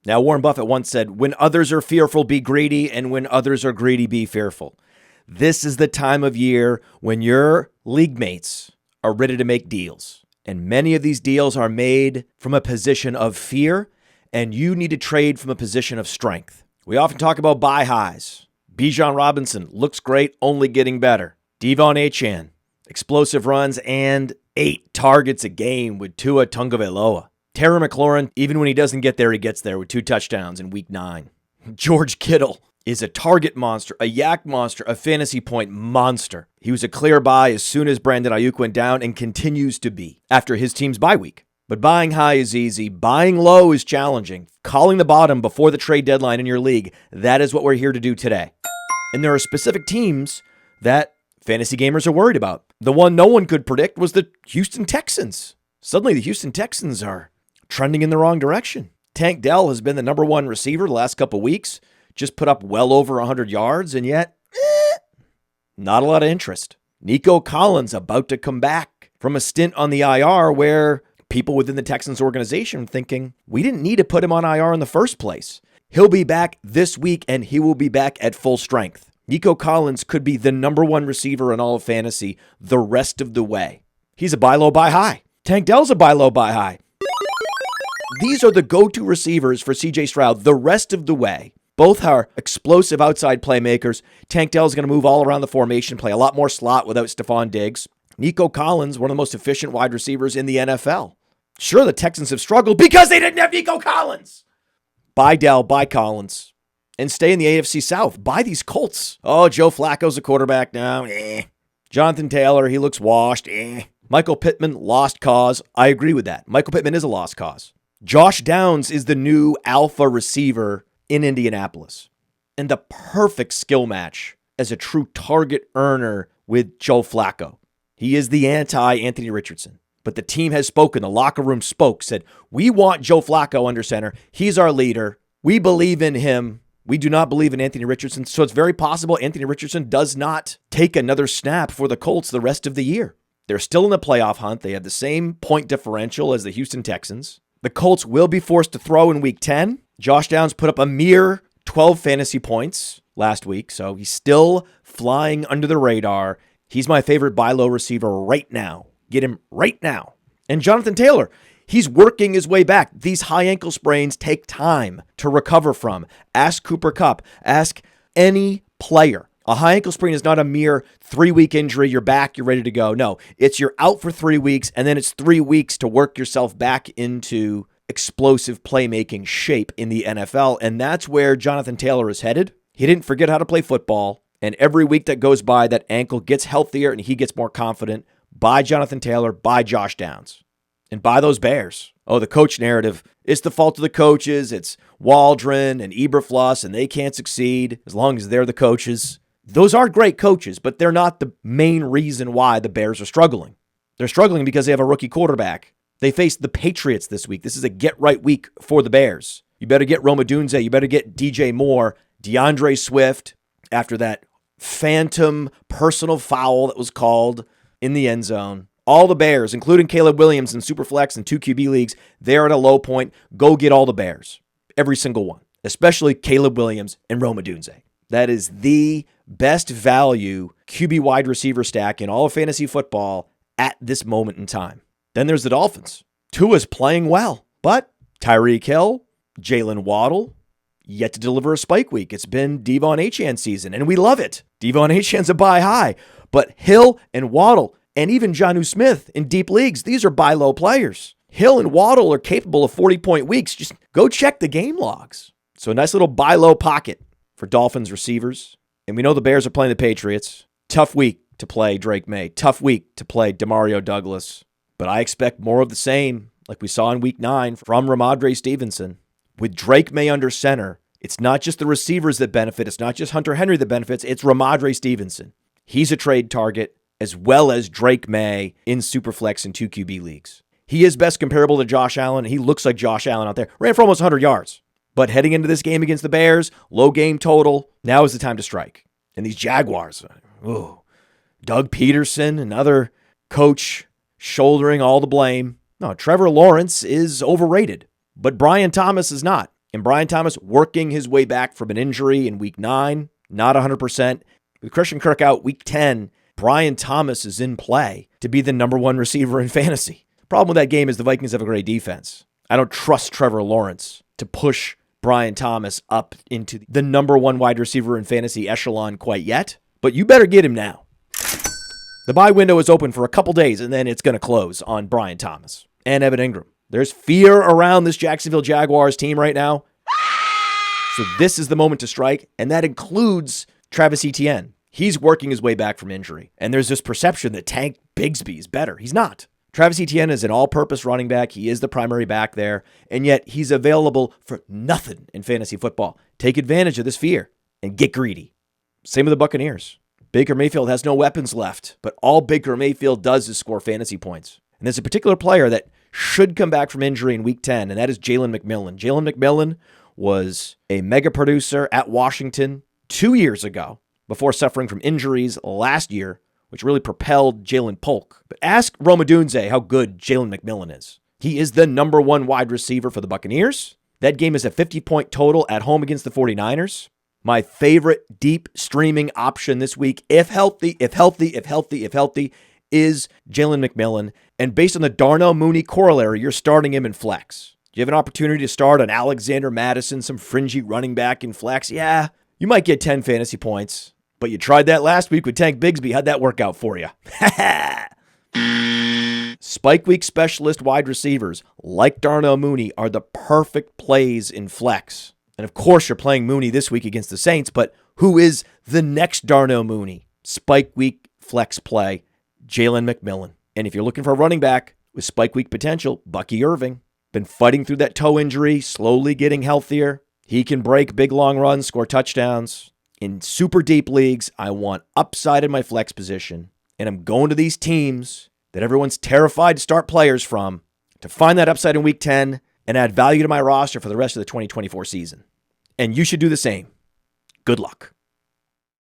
Now, Warren Buffett once said, when others are fearful, be greedy, and when others are greedy, be fearful. This is the time of year when your league mates are ready to make deals. And many of these deals are made from a position of fear, and you need to trade from a position of strength. We often talk about buy highs. Bijan Robinson looks great, only getting better. Devon Achane, explosive runs and 8 targets a game with Tua Tagovailoa. Terry McLaurin, even when he doesn't get there, he gets there with 2 touchdowns in week 9. George Kittle is a target monster, a yak monster, a fantasy point monster. He was a clear buy as soon as Brandon Ayuk went down and continues to be after his team's bye week. But buying high is easy. Buying low is challenging. Calling the bottom before the trade deadline in your league, that is what we're here to do today. And there are specific teams that fantasy gamers are worried about. The one no one could predict was the Houston Texans. Suddenly the Houston Texans are trending in the wrong direction. Tank Dell has been the number 1 receiver the last couple weeks, just put up well over 100 yards, and yet, not a lot of interest. Nico Collins about to come back from a stint on the IR where people within the Texans organization are thinking, we didn't need to put him on IR in the first place. He'll be back this week, and he will be back at full strength. Nico Collins could be the number 1 receiver in all of fantasy the rest of the way. He's a buy low, buy high. Tank Dell's a buy low, buy high. These are the go-to receivers for CJ Stroud the rest of the way. Both are explosive outside playmakers. Tank Dell's going to move all around the formation, play a lot more slot without Stephon Diggs. Nico Collins, one of the most efficient wide receivers in the NFL. Sure, the Texans have struggled because they didn't have Nico Collins. Buy Dell, buy Collins, and stay in the AFC South. Buy these Colts. Oh, Joe Flacco's a quarterback now. Jonathan Taylor, he looks washed. Michael Pittman, lost cause. I agree with that. Michael Pittman is a lost cause. Josh Downs is the new alpha receiver in Indianapolis, and the perfect skill match as a true target earner with Joe Flacco. He is the anti-Anthony Richardson, but the team has spoken. The locker room spoke, said, we want Joe Flacco under center. He's our leader. We believe in him. We do not believe in Anthony Richardson. So it's very possible Anthony Richardson does not take another snap for the Colts the rest of the year. They're still in the playoff hunt. They have the same point differential as the Houston Texans. The Colts will be forced to throw in week 10. Josh Downs put up a mere 12 fantasy points last week, so he's still flying under the radar. He's my favorite buy low receiver right now. Get him right now. And Jonathan Taylor, he's working his way back. These high ankle sprains take time to recover from. Ask Cooper Kupp. Ask any player. A high ankle sprain is not a mere 3-week injury. You're back. You're ready to go. No, it's you're out for 3 weeks, and then it's 3 weeks to work yourself back into explosive playmaking shape in the NFL. And that's where Jonathan Taylor is headed. He didn't forget how to play football. And every week that goes by, that ankle gets healthier and he gets more confident. Buy Jonathan Taylor, buy Josh Downs, and buy those Bears. Oh, the coach narrative. It's the fault of the coaches. It's Waldron and Eberflus, and they can't succeed as long as they're the coaches. Those are great coaches, but they're not the main reason why the Bears are struggling. They're struggling because they have a rookie quarterback. They face the Patriots this week. This is a get-right week for the Bears. You better get Odunze. You better get DJ Moore, DeAndre Swift, after that phantom personal foul that was called in the end zone. All the Bears, including Caleb Williams in Superflex and 2 QB leagues, they're at a low point. Go get all the Bears. Every single one. Especially Caleb Williams and Odunze. That is the best value QB wide receiver stack in all of fantasy football at this moment in time. Then there's the Dolphins. Tua's playing well, but Tyreek Hill, Jalen Waddle, yet to deliver a spike week. It's been Devon Achane season, and we love it. Devon Achane's a buy high, but Hill and Waddle, and even Jonnu Smith in deep leagues, these are buy low players. Hill and Waddle are capable of 40-point weeks. Just go check the game logs. So a nice little buy low pocket for Dolphins receivers. And we know the Bears are playing the Patriots. Tough week to play Drake Maye. Tough week to play Demario Douglas. But I expect more of the same, like we saw in week 9 from Ramondre Stevenson. With Drake Maye under center, it's not just the receivers that benefit. It's not just Hunter Henry that benefits. It's Ramondre Stevenson. He's a trade target, as well as Drake Maye in Superflex and 2 QB leagues. He is best comparable to Josh Allen. He looks like Josh Allen out there. Ran for almost 100 yards. But heading into this game against the Bears, low game total, now is the time to strike. And these Jaguars, Doug Peterson, another coach shouldering all the blame. No, Trevor Lawrence is overrated, but Brian Thomas is not. And Brian Thomas working his way back from an injury in week 9, not 100%. With Christian Kirk out week 10, Brian Thomas is in play to be the number 1 receiver in fantasy. The problem with that game is the Vikings have a great defense. I don't trust Trevor Lawrence to push Brian Thomas up into the number 1 wide receiver in fantasy echelon quite yet, but you better get him now. The buy window is open for a couple days, and then it's going to close on Brian Thomas and Evan Ingram. There's fear around this Jacksonville Jaguars team right now. So this is the moment to strike, and that includes Travis Etienne. He's working his way back from injury, and there's this perception that Tank Bigsby is better. He's not. Travis Etienne is an all-purpose running back. He is the primary back there, and yet he's available for nothing in fantasy football. Take advantage of this fear and get greedy. Same with the Buccaneers. Baker Mayfield has no weapons left, but all Baker Mayfield does is score fantasy points. And there's a particular player that should come back from injury in week 10, and that is Jalen McMillan. Jalen McMillan was a mega producer at Washington 2 years ago before suffering from injuries last year, which really propelled Jalen Polk. But ask Rome Odunze how good Jalen McMillan is. He is the number 1 wide receiver for the Buccaneers. That game is a 50-point total at home against the 49ers. My favorite deep streaming option this week, if healthy, is Jalen McMillan. And based on the Darnell Mooney corollary, you're starting him in flex. Do you have an opportunity to start on Alexander Mattison, some fringy running back in flex? Yeah, you might get 10 fantasy points. But you tried that last week with Tank Bigsby. How'd that work out for you? Spike week specialist wide receivers like Darnell Mooney are the perfect plays in flex. And of course, you're playing Mooney this week against the Saints, but who is the next Darnell Mooney? Spike week flex play, Jalen McMillan. And if you're looking for a running back with spike week potential, Bucky Irving. Been fighting through that toe injury, slowly getting healthier. He can break big long runs, score touchdowns. In super deep leagues, I want upside in my flex position. And I'm going to these teams that everyone's terrified to start players from to find that upside in week 10 and add value to my roster for the rest of the 2024 season. And you should do the same. Good luck.